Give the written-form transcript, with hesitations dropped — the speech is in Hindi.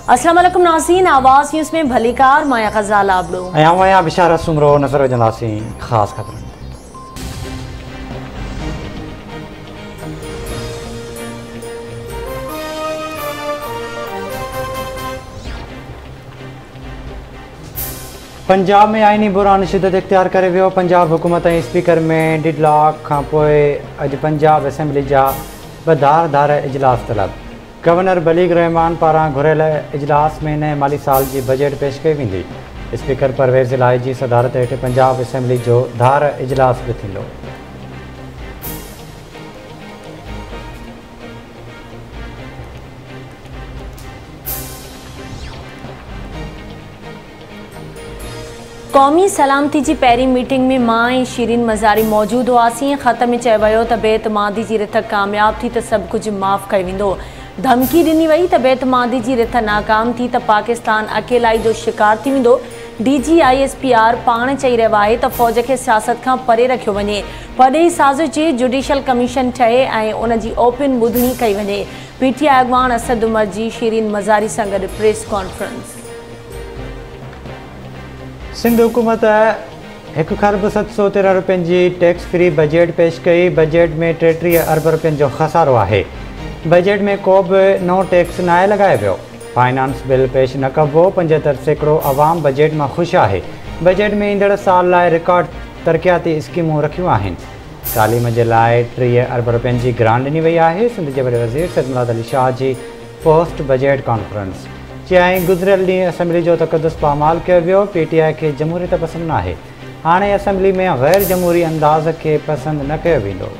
अस्सलाम वालेकुम नाज़रीन, आवाज़ न्यूज़ में भलीकार माया ग़ज़ाल आबड़ो आया बिशारत सुमरो नजर वजंदासी खास खबर। पंजाब में आईनी बुरान शिदत इख्तियार करे वियो। पंजाब हुकूमत स्पीकर में डिडलॉक खां पोइ अॼु पंजाब असेंबली जा धार इजलास तलब। गवर्नर बलीग रहमान पारां घुरियल इजलास में नए माली साल जी बजट पेश कई वेंदी। स्पीकर परवेज़ इलाही जी सदारत हेठि पंजाब असेंबली जो धार इजलास बि थींदो। क़ौमी सलामती जी पहिरीं मीटिंग में मां ऐं शीरीन मज़ारी मौजूदु हुआसीं। ख़त में चयो वियो त बेतमादी जी रिथ कामयाब थी त सभु कुझु माफ़ कयो वेंदो। धमकी ॾिनी वई त बेतमादी जी रिथ नाकाम थी त पाकिस्तान अकेलाई जो शिकार थी वेंदो। DGISPR पाण चई रहियो आहे त फ़ौज खे सियासत खां परे रखियो वञे। वॾे साज़िश जी जुडिशल कमीशन ठहे ऐं उन जी ओपिन ॿुधणी कई वञे। PTI अॻवान असद उमर जी शीरीन मज़ारी सां गॾु प्रेस कॉन्फ्रेंस। सिंध हुकूमत 1 खरब 713 रुपयनि जी टैक्स फ्री बजट पेश कई। बजट में 33 अरब रुपयनि जो खसारो आहे। बजट में को बि नओं टैक्स न लॻायो वियो। फाइनेंस बिल पेश न कबो। 75% अवाम बजट मां ख़ुशि आहे। बजट में ईंदड़ साल लाइ रिकॉर्ड तरक़ियाती स्कीमूं रखियूं आहिनि। तालीम जे लाइ 30 अरब रुपयनि जी ग्रांट ॾिनी वई आहे। सिंध जे वॾे वज़ीर Syed Murad Ali Shah ji post budget conference. चयाईं गुज़िरियल ॾींहुं असेंबली जो तक़दुस पामाल कयो वियो। PTI खे जमहूरियत पसंदि न आहे। हाणे असेंबली में ग़ैर जमहूरी अंदाज़ खे पसंदि न कयो वेंदो।